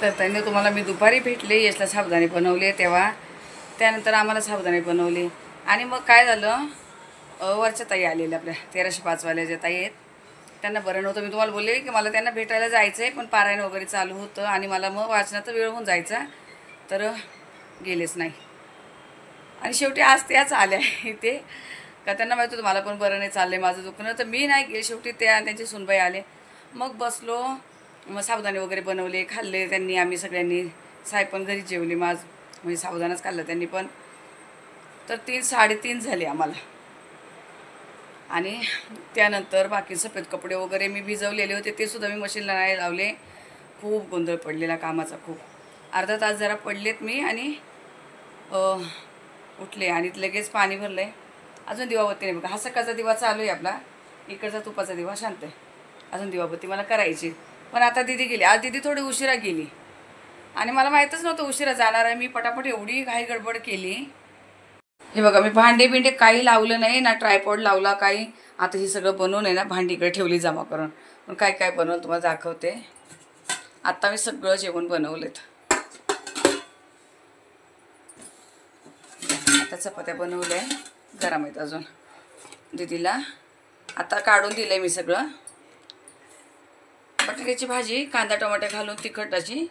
तर त्यांनी तुम्हाला मी दुपारी भेटले, यशला साबुदाणे बनवले तेव्हा, त्यानंतर आम्हाला साबुदाणे बनवले. आणि मग काय झालं, वरच्या ताई आलेल्या आपल्या 1305 वाल्या ज्या ताई आहेत, त्यांना बरं नव्हतं. मी तुम्हाला बोलले की मला त्यांना भेटायला जायचं आहे, पण पारायण वगैरे चालू होतं आणि मला मग वाचनाचा वेळ होऊन जायचा, तर गेलेच नाही. आणि शेवटी आज त्याच आल्या इथे, का त्यांना माहिती होतं मला पण बरं नाही चाललं माझं दुखणं, तर मी नाही गेले. शेवटी त्या आणि त्यांचे सुनबाई आले. मग बसलो, मग साबुदाणे वगैरे बनवले, खाल्ले त्यांनी, आम्ही सगळ्यांनी. साहेब पण घरी जेवली माझ, म्हणजे साबुदाणाच खाल्लं त्यांनी पण. तर 3-3:30 झाले आम्हाला. आणि त्यानंतर बाकी सफेद कपडे वगैरे मी भिजवलेले होते, ते सुद्धा मी मशीनला नाही लावले. खूप गोंधळ पडलेला कामाचा, खूप. अर्धा तास जरा पडलेत मी आणि उठले आणि लगेच पाणी भरलं आहे. अजून दिवाबत्ती नाही बघा, हा सकाळचा दिवा चालू आहे आपला, इकडचा तुपाचा दिवा शांत आहे. अजून दिवाबत्ती मला करायची, पण आता दीदी गेली. आज दीदी थोडी उशिरा गेली आणि मला माहीतच नव्हतं उशिरा जाणार आहे. मी पटापट एवढी घाई गडबड केली. हे बघा, मी भांडे बिंडे काही लावलं नाही ना, ट्रायपॉड लावला काही. आता हे सगळं बनवून आहे ना, भांडी इकडे ठेवली जमा करून. पण काय काय बनवलं तुम्हाला दाखवते. आता मी सगळं जेवण बनवलेत. आता चपात्या बनवल्या, गरम आहेत अजून. दीदीला आता काढून दिलंय मी सगळं. बटाट्याची भाजी कांदा टमाटर घालून तिखटाची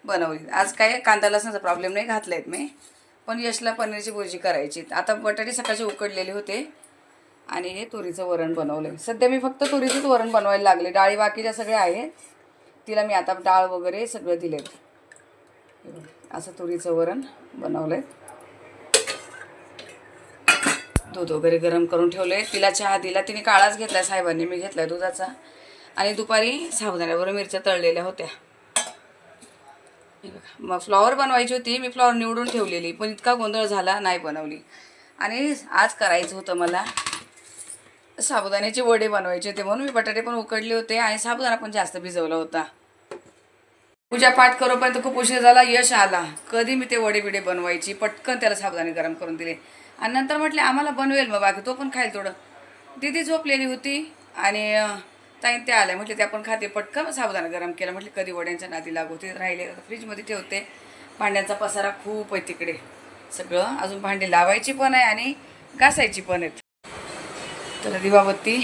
बनवली. आज काय कांदा लसणाचा प्रॉब्लेम नाही घातलायत मी, पण यशला पनीरची भुर्जी करायची. आता बटाटे सकाळचे उकडलेले होते आणि हे तुरीचं वरण बनवलं. सध्या मी फक्त तुरीचंच वरण बनवायला लागले, डाळी बाकीच्या सगळ्या आहेत. तिला मी आता डाळ वगैरे सगळं दिले. असं तुरीचं वरण बनवलंय. दूध वगैरे गरम करून ठेवले. तिला चहा दिला, तिने काळाच घेतला, साहेबांनी मी घेतला दुधाचा. आणि दुपारी साबुदाण्यावर मिरच्या तळलेल्या होत्या. मग फ्लॉवर बनवायची होती, मी फ्लॉवर निवडून ठेवलेली, पण इतका गोंधळ झाला नाही बनवली. आणि आज करायचं होतं मला साबुदाण्याचे वडे बनवायचे होते, म्हणून मी बटाटे पण उकडले होते आणि साबुदाणा पण जास्त भिजवला होता. पूजा पाठ करोपर्यंत खूप उशीर झाला. यश आला, कधी मी ते वडे बिडे बनवायची, पटकन त्याला साबुदाणे गरम करून दिले. आणि नंतर म्हटले आम्हाला बनवेल मग बाकी, तो पण खाईल थोडं. दीदी झोपलेली होती आणि ताई त्या आल्या, म्हटले त्या पण खाते. पटकन साबुदाणा गरम केला. म्हटले कधी वड्यांच्या नादी लागू, ते राहिले फ्रीजमध्ये ठेवते. भांड्यांचा पसारा खूप आहे तिकडे सगळं, अजून भांडी लावायची पण आहे आणि घासायची पण आहेत. तर दिवाबत्ती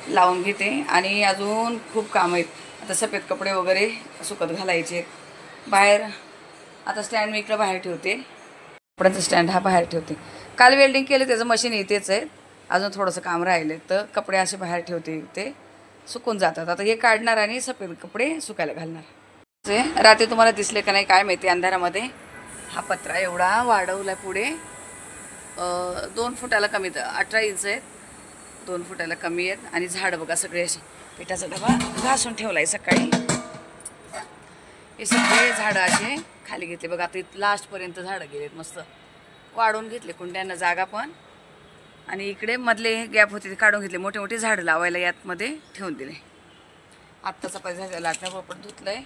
लावून घेते आणि अजून खूप काम आहेत. आता सफेद कपडे वगैरे सुकत घालायचे बाहेर. आता स्टँड मी इकडं बाहेर ठेवते, कपड्यांचं स्टँड हा बाहेर ठेवते. काल वेल्डिंग केलं, त्याचं मशीन इथेच आहे. अजून थोडंसं काम राहिलं तर कपडे असे बाहेर ठेवते, ते सुकून जातात. आता हे काढणार आणि सफेद कपडे सुकायला घालणार. ते रात्री तुम्हाला दिसले का नाही काय माहिती, अंधारामध्ये हा पत्रा एवढा वाढवला पुढे. 2 फुटाला कमी, 18 इंच आहेत, 2 फुटाला कमी आहेत. आणि झाड बघा सगळे असे, पिठाचा डबा घासून ठेवला आहे सकाळी. हे सगळे झाडं असे खाली घेतले बघा. आता लास्टपर्यंत झाडं गेलेत, मस्त वाढवून घेतले कुंड्यांना जागा पण. आणि इकडे मधले गॅप होते ते काढून घेतले, मोठे मोठे झाडं लावायला यातमध्ये ठेवून दिले. आत्ता चपात्या झाल्या, लाटणं पोपट धुतलंय.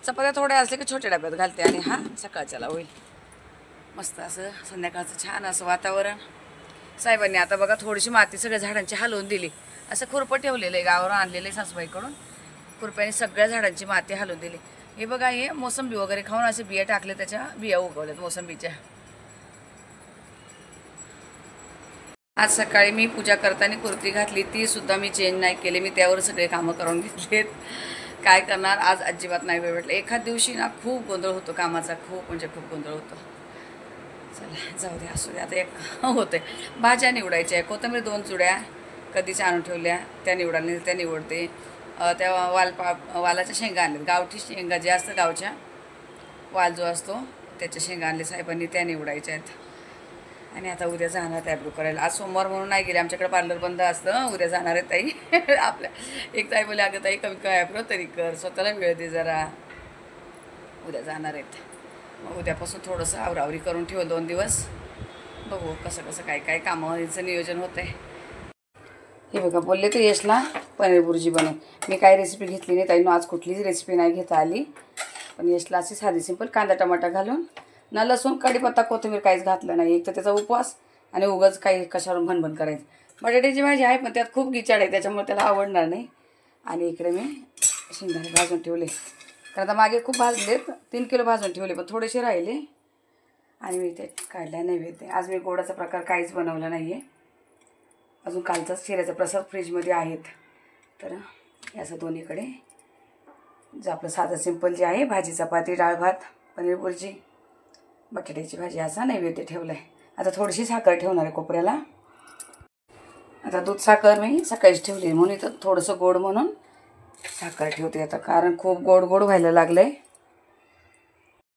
चपात्या थोड्या असले की छोट्या डब्यात घालते आणि हा सकाळच्याला होईल. मस्त असं संध्याकाळचं छान असं वातावरण. साहेबांनी आता बघा थोडीशी माती सगळ्या झाडांची हलवून दिली. असं खुरपं ठेवलेलं आहे, गावावरून आणलेलं आहे सासूबाईकडून. खुरप्याने सगळ्या झाडांची माती हलवून दिली. हे बघा, हे मोसंबी वगैरे खाऊन असे बिया टाकले, त्याच्या बिया उगवल्यात मोसंबीच्या. आज सकाळी मी पूजा करताना कुर्ती घातली, ती सुद्धा मी चेंज नाही केली. मी त्यावर सगळे कामं करून घेतलेत. काय करणार, आज अजिबात नाही वेळ भेटला. एखाद दिवशी ना खूप गोंधळ होतो कामाचा, खूप म्हणजे खूप गोंधळ होतो. चला जाऊ दे, असू दे. आता एक होते, भाज्या निवडायच्या. कोथिंबीर 2 जुड्या कधीच आणून ठेवल्या, त्या निवडायला त्या निवडते. त्या वालाच्या शेंगा आणल्यात, गावठी शेंगा जे असतं गावच्या, वाल जो असतो त्याच्या शेंगा आणले साहेबांनी, त्या निवडायच्या आहेत. आणि आता उद्या जाणार आयब्रो करायला. आज सोमवार म्हणून नाही गेले, आमच्याकडे पार्लर बंद असतं. उद्या जाणार आहे ताई आपल्या. एक ताई बोलले अगं ताई कमी काय आयब्रो तरी कर, स्वतःला वेळ दे जरा. उद्या जाणार आहेत, मग उद्यापासून थोडंसं आवरावरी करून ठेवलं 2 दिवस. बघू कसं कसं काय काय कामाचं नियोजन होतं आहे. हे बघा, बोलले तर यशला पनीर भुर्जी बनव. मी काही रेसिपी घेतली नाही ताईनं, आज कुठलीच रेसिपी नाही घेता आली. पण यशला अशी साधी सिंपल कांदा टमाटा घालून, ना लसूण कढीपत्ता कोथिंबीर काहीच घातलं नाही. एक तर त्याचा उपवास आणि उगाच काही कशावर भनभन करायचं. बटाट्याची भाजी आहे पण त्यात खूप गिचाड आहे, त्याच्यामुळे त्याला आवडणार नाही. आणि इकडे मी शेंगदाणे भाजून ठेवले. कारण आता मागे खूप भाजलेत, 3 किलो भाजून ठेवले पण थोडेसे राहिले आणि मी ते काढला नैवेद्य. आज मी गोडाचा प्रकार काहीच बनवला नाही आहे. अजून कालचाच शिऱ्याचा प्रसाद फ्रीजमध्ये आहेत. तर याचं दोन्हीकडे जे आपलं साधं सिंपल जे आहे, भाजी चपाती डाळ भात पनीर भुर्जी बटाट्याची भाजी असा नैवेद्य ठेवला आहे. आता थोडीशी साखर ठेवणार आहे कोपऱ्याला. आता दूध साखर मी सकाळीच ठेवली म्हणून इथं थोडंसं गोड म्हणून साखर ठेवते आता, कारण खूप गोड गोड व्हायला लागलं आहे.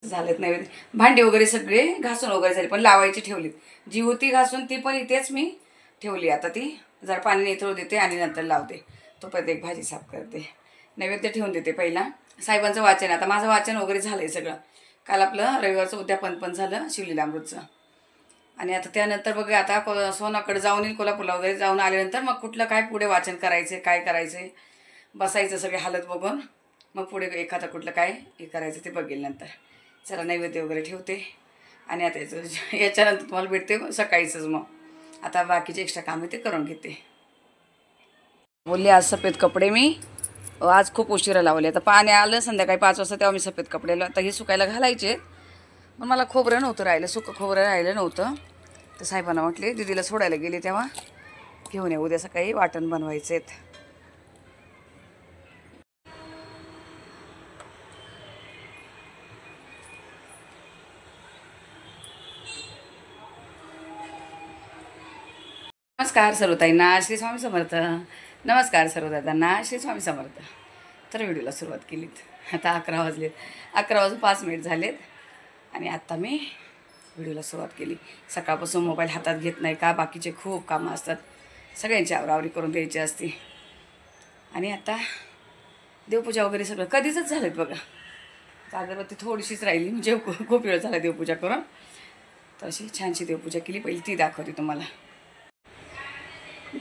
झालेत नैवेद्य. भांडी वगैरे सगळे घासून वगैरे झाले पण लावायची ठेवलीत. जी होती घासून ती पण इथेच मी ठेवली. आता ती जरा पाणी निथळू देते आणि नंतर लावते. तोपर्यंत एक भाजी साफ करते. नैवेद्य ठेवून देते पहिला. साहेबांचं वाचन, आता माझं वाचन वगैरे झालं आहे सगळं. काल आपलं रविवारचं उद्यापन पण झालं शिवलीलामृतचं. आणि आता त्यानंतर बघा आता सोनाकडे जाऊन येईल, कोल्हापूरला वगैरे जाऊन आल्यानंतर मग कुठलं काय पुढे वाचन करायचं, काय करायचं, बसायचं सगळे हालत बघून मग पुढे एखादं कुठलं काय हे करायचं ते बघेल नंतर. चला नैवेद्य वगैरे ठेवते आणि आता याच्यानंतर तुम्हाला भेटते सकाळीचंच. मग आता बाकीचे एक्स्ट्रा कामं ते करून घेते. बोलले आज सफेद कपडे मी आज खूप उशिरा लावले. आता पाणी आलं संध्याकाळी 5 वाजता तेव्हा मी सफेद कपडे आता हे सुकायला घालायचे. पण मला खोबरं नव्हतं राहिलं, सुकं खोबरं राहिलं नव्हतं. तर साहेबांना म्हटले दीदीला सोडायला गेले तेव्हा घेऊन ये, उद्या सकाळी वाटण बनवायचे आहेत. नमस्कार सर्वताईंना श्री स्वामी समर्थ. नमस्कार सर्व दादांना श्री स्वामी समर्थ. तर व्हिडिओला सुरुवात केलीत. आता 11 वाजलेत, 11 वाजून 5 मिनिट झालेत आणि आत्ता मी व्हिडिओला सुरुवात केली. सकाळपासून मोबाईल हातात घेत नाही का, बाकीचे खूप कामं असतात, सगळ्यांची आवरावरी करून द्यायची असते. आणि आता देवपूजा वगैरे सगळं कधीच झालेत बघा. अगरबत्ती थोडीशीच राहिली, म्हणजे खूप वेळ झाला देवपूजा करून. तर अशी छानशी देवपूजा केली. पहिली ती दाखवते तुम्हाला.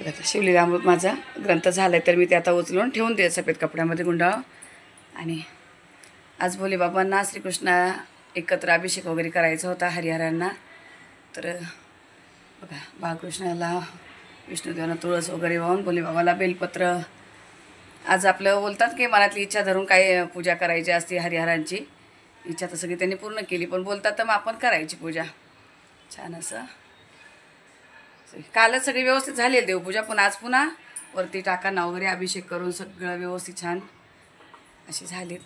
आता शिवलीलामृत माझा ग्रंथ झाला आहे तर मी ते आता उचलून ठेवून दे सफेद कपड्यामध्ये गुंडाळून. आणि आज भोले बाबांना श्रीकृष्ण एकत्र अभिषेक वगैरे करायचा होता हरिहरांना. तर बघा बाळकृष्णाला विष्णुदेवांना तुळस वगैरे वाहून भोले बाबाला बेलपत्र. आज आपलं बोलतात की मनातली इच्छा धरून काय पूजा करायची असते हरिहरांची इच्छा, तर सगळी त्यांनी पूर्ण केली. पण बोलतात तर मग आपण करायची पूजा छान असं. कालच सगळी व्यवस्थित झाली आहे देवपूजा, पण आज पुन्हा वरती टाकांना वगैरे अभिषेक करून सगळं व्यवस्थित छान असे झालेत.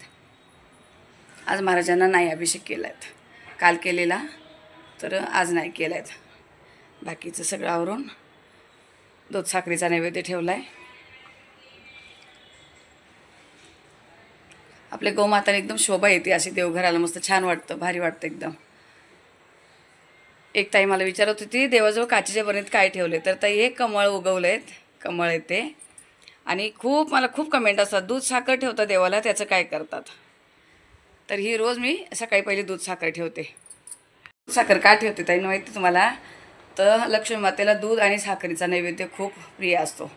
आज महाराजांना नाही अभिषेक केला आहेत, काल केलेला तर आज नाही केला आहेत. बाकीचं सगळं आवरून दूध साखरेचा नैवेद्य ठेवला आहे. आपल्या गौमाताने एकदम शोभा येते अशी देवघराला, मस्त छान वाटतं, भारी वाटतं एकदम. एक ताई मला विचारत होती देवाजवळ काचेच्या बरणीत काय ठेवले, तर ताई हे कमळ उगवले आहेत, कमळ येते. आणि मला खूप कमेंट असतात दूध साखर ठेवतात देवाला, त्याचं काय करतात. तर ही रोज मी सकाळी पहिले दूध साखर ठेवते. साखर का ठेवते ताई माहिती तुम्हाला, तर लक्ष्मी मातेला दूध आणि साखरेचा नैवेद्य खूप प्रिय असतो.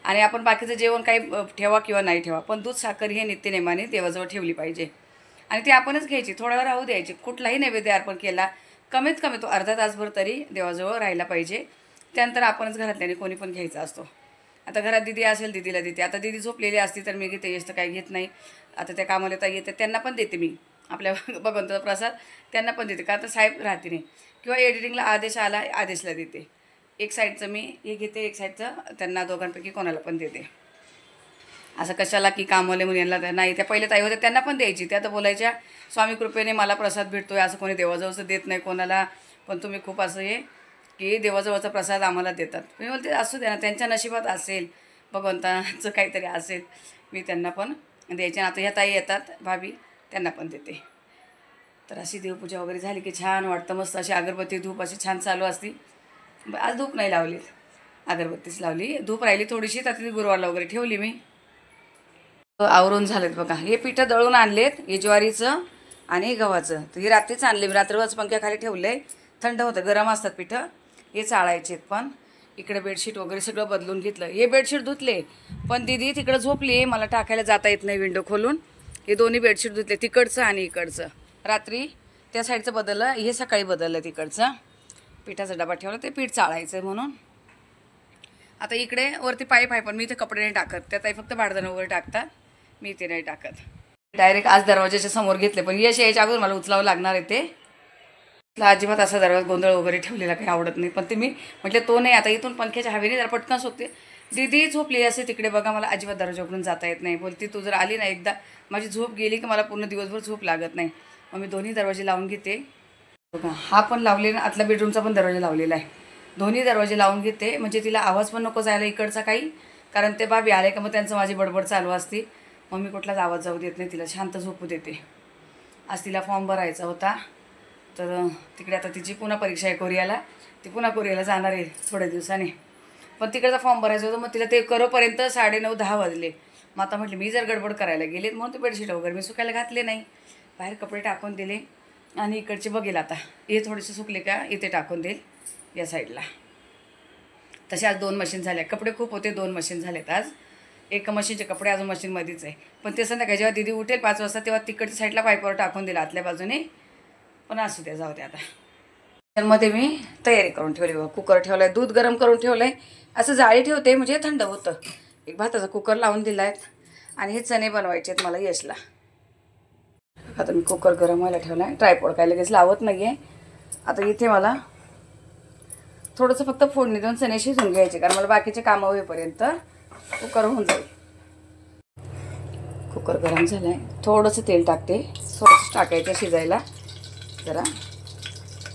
आणि आपण बाकीचं जेवण काही ठेवा किंवा नाही ठेवा, पण दूध साखर हे नित्यनेमाने देवाजवळ ठेवली पाहिजे. आणि ती आपणच घ्यायची, थोडा वेळ राहू द्यायची. कुठलाही नैवेद्य अर्पण केला कमीत कमी तो अर्धा तासभर तरी देवाजवळ राहायला पाहिजे. त्यानंतर आपणच घरातल्याने कोणी पण घ्यायचा असतो. आता घरात दिदी असेल दिदीला देते. आता दिदी झोपलेली असती तर मी घेते, येस तर काही घेत नाही. आता त्या कामाला तर येते त्यांना पण देते मी आपल्या भगवंताचा प्रसाद त्यांना पण देते. का तर साहेब राहते नाही किंवा एडिटिंगला आदेश आला आदेशला देते. एक साईडचं मी हे घेते, एक साईडचं त्यांना दोघांपैकी कोणाला पण देते. असं कशाला की कामवाले म्हणून यांना नाही. त्या पहिले ताई होत्या त्यांना पण द्यायची. त्या तर बोलायच्या स्वामी कृपेने मला प्रसाद भेटतो आहे, असं कोणी देवाजवळचं देत नाही कोणाला, पण तुम्ही खूप असं हे की देवाजवळचा प्रसाद आम्हाला देतात. मी बोलते असू द्या ना, त्यांच्या नशिबात असेल, भगवंताचं काहीतरी असेल, मी त्यांना पण द्यायचे. आता ह्या ताई येतात भाभी, त्यांना पण देते. तर अशी देवपूजा वगैरे झाली की छान वाटतं, मस्त अशी अगरबत्ती धूप अशी छान चालू असती. आज धूप नाही लावली, अगरबत्तीच लावली. धूप राहिली थोडीशी, तर ती गुरुवारला वगैरे ठेवली मी. आवरून झालेत बघा. हे पिठं दळून आणलेत, हे ज्वारीचं आणि गव्हाचं. तर हे रात्रीच आणले मी, रात्रभर पंख्याखाली ठेवले, थंड होतं, गरम असतात पिठं. हे चाळायचे पण. इकडे बेडशीट वगैरे सगळं बदलून घेतलं. हे बेडशीट धुतले, पण दीदी तिकडं झोपली, मला टाकायला जाता येत नाही विंडो खोलून. हे दोन्ही बेडशीट धुतले, तिकडचं आणि इकडचं. रात्री त्या साईडचं बदललं, हे सकाळी बदललं तिकडचं. पिठाचा डबा ठेवला, ते पीठ चाळायचं आहे म्हणून. आता इकडे वरती पाईप आहे, पण मी इथे कपडे नाही टाकत. त्या ताई फक्त भाडदण वगैरे टाकतात, मी इथे नाही टाकत. डायरेक्ट आज दरवाजाच्या समोर घेतले, पण यश यायच्या अगोदर मला उचलावं लागणार आहे ते. तुला अजिबात असा दरवाजा गोंधळ वगैरे ठेवलेला काही आवडत नाही, पण ते मी म्हटले तो नाही, आता इथून पंख्याच्या हवेने जरा पटकन सोपते. दीदी झोपली असे तिकडे बघा, मला अजिबात दरवाजा उघडून जाता येत नाही. बोलती तू जर आली ना एकदा, माझी झोप गेली की मला पूर्ण दिवसभर झोप लागत नाही. मग मी दोन्ही दरवाजे लावून घेते बघा. हा पण लावलेला, आतला बेडरूमचा पण दरवाजा लावलेला आहे. दोन्ही दरवाजे लावून घेते म्हणजे तिला आवाज पण नको जायला इकडचा काही, कारण ते बाबी आले का मग त्यांचं माझी बडबड चालू असते. मग मी कुठलाच आवाज जाऊ देत नाही, तिला शांत झोपू देते. आज तिला फॉर्म भरायचा होता, तर तिकडे आता तिची पुन्हा परीक्षा आहे कोरियाला, ती पुन्हा कोरियाला जाणार आहे थोड्या दिवसांनी. पण तिकडचा फॉर्म भरायचा होता, मग तिला ते करोपर्यंत 9:30-10 वाजले. मग आता म्हटले मी जर गडबड करायला गेले म्हणून ते बेडशीट वगैरे मी सुकायला घातले नाही, बाहेर कपडे टाकून दिले. आणि इकडचे बघेल आता हे थोडेसे सुकले का इथे टाकून देईल या साईडला. तसे आज 2 मशीन झाल्या, कपडे खूप होते, 2 मशीन झालेत आज. एक मशीनचे कपडे अजून मशीनमध्येच आहे, पण ते संध्याकाळी जेव्हा दीदी उठेल 5 वाजता तेव्हा तिकडच्या साईडला पाईपवर टाकून दिलं आतल्या बाजूने. पण असू द्या, जाऊ द्या आता. त्यामध्ये मी तयारी करून ठेवली बघा. कुकर ठेवला आहे, दूध गरम करून ठेवलं आहे. असं जाळी ठेवते म्हणजे थंड होतं. एक भाताचा कुकर लावून दिला आहे आणि हे चणे बनवायचे आहेत मला यशला. आता मी कुकर गरम व्हायला ठेवला आहे, ट्रायपॉड काय लगेच लावत नाही आहे. आता इथे मला थोडंसं फक्त फोडणी देऊन चणे शिजून घ्यायचे, कारण मला बाकीचे कामं होईपर्यंत कुकर होऊन जाईल. कुकर गरम झाला आहे, थोडंसं तेल टाकते, थोडंसं टाकायचं शिजायला जरा,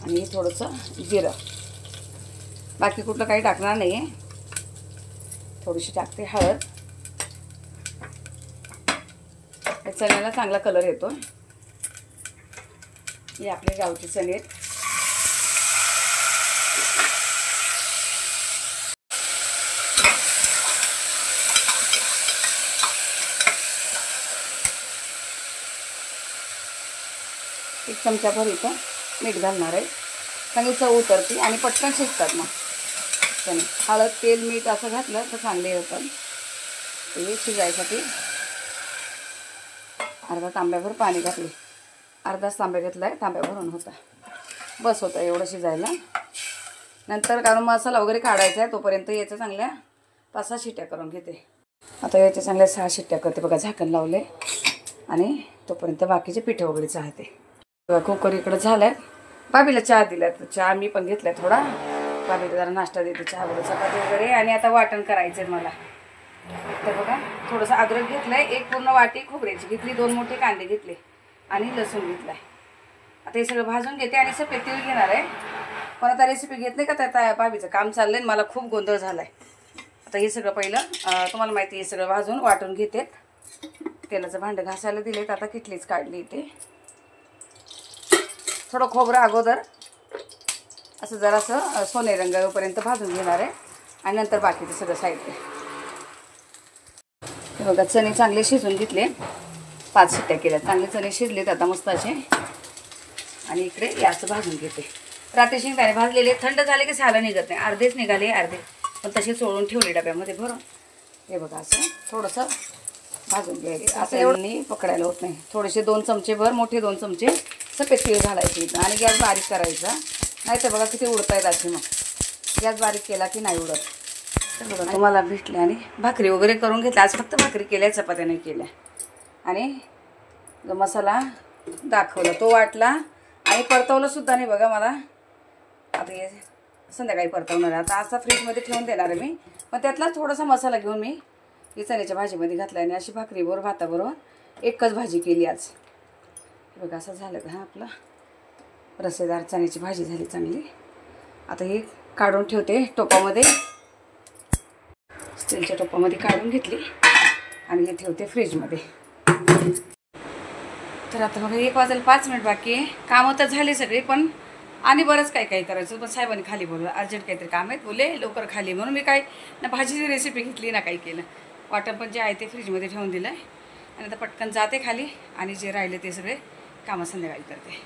आणि थोडंसं जिरं. बाकी कुठलं काही टाकणार नाही आहे. थोडीशी टाकते हळद, चण्याला चांगला कलर येतो. हे आपले गावठी चणे आहेत. एक चमचाभर इथं मीठ घालणार आहे, चांगली चव उतरते आणि पटकन शिजतात. मग चणे हळद तेल मीठ असं घातलं तर चांगले होतात. हे शिजायसाठी अर्धा तांब्याभर पाणी घातले, अर्धाच तांब्या घेतला आहे, तांब्या भरून होता, बस होतं एवढं शिजायला. नंतर कारण मसाला वगैरे काढायचा आहे तोपर्यंत याच्या चांगल्या 5-6 शिट्ट्या करून घेते. आता याच्या चांगल्या 6 शिट्ट्या करते बघा, झाकण लावले आणि तोपर्यंत बाकीचे पिठे वगैरे चाहते. कुकर इकडं झालं आहे. बाबीला चहा दिला, तर चहा मी पण घेतला आहे थोडा. बाबीला जरा नाश्ता देते, चहा वगैरे चपाती वगैरे. आणि आता वाटण करायचं आहे मला. तर बघा थोडंसं अद्रक घेतलं आहे, एक पूर्ण वाटी खोबऱ्याची घेतली, 2 मोठे कांदे घेतले आणि लसूण घेतला आहे. आता हे सगळं भाजून घेते आणि सफेद तीळ घेणार आहे. पण आता रेसिपी घेत नाही का, त्या बाबीचं काम चाललं आहे, मला खूप गोंधळ झाला आहे. आता हे सगळं पहिलं तुम्हाला माहिती, हे सगळं भाजून वाटून घेतेत. तेलाचं भांडं घासायला दिलेत, आता किटलीच काढली इथे. थोडं खोबरं अगोदर असं जरासं सोनेरी रंगापर्यंत भाजून घेणार आहे आणि नंतर बाकीचं सगळं साईडला. हे बघा चणे चांगले शिजून घेतले, 5 शिट्ट्या केल्या, चांगले चणे शिजलेत आता मस्त असे. आणि इकडे याचं भाजून घेते. रात्री शेंगदाणे भाजलेले थंड झाले की सालं निघत नाही, अर्धेच निघाले, अर्धे पण तसे चोळून ठेवले डब्यामध्ये भरून. हे बघा असं थोडंसं भाजून घ्यायचे, असं एवढं पकडायला होत नाही. थोडेसे 2 चमचे भर, मोठे 2 चमचे सफेद तीळ घालायचे इथं आणि गॅस बारीक करायचा. नाही तर बघा किती उडत आहेत असे, मग गॅस बारीक केला की नाही उडत. तर बघा तुम्हाला भेटले. आणि भाकरी वगैरे करून घेतल्या, आज फक्त भाकरी केल्या, चपात्या नाही केल्या. आणि जो मसाला दाखवला तो वाटला आणि परतवलं सुद्धा नाही बघा मला. आता हे संध्याकाळी परतवणार आहे. आता असा फ्रीजमध्ये ठेवून देणार आहे मी, पण त्यातला थोडासा मसाला घेऊन मी ही चण्याच्या भाजीमध्ये घातला आणि अशी भाकरीबरोबर भाताबरोबर एकच भाजी केली आज. बघा असं झालं का, हा आपला रसेदार चण्याची भाजी झाली चांगली. आता ही काढून ठेवते टोपामध्ये, स्टीलच्या टोपामध्ये काढून घेतली आणि हे ठेवते फ्रीजमध्ये. तर आता बघा 1 वाजायला 5 मिनिट बाकी आहे. कामं तर झाली सगळी, पण आणि बरंच काही करायचं. पण साहेबांनी खाली बोलवलं, अर्जंट काहीतरी काम आहेत बोले, लवकर खाली. म्हणून मी काय ना भाजीची रेसिपी घेतली ना काही केलं. वाटण पण जे आहे ते फ्रीजमध्ये ठेवून दिलं आहे आणि आता पटकन जाते खाली आणि जे राहिले ते सगळे कामं संध्याकाळी करते.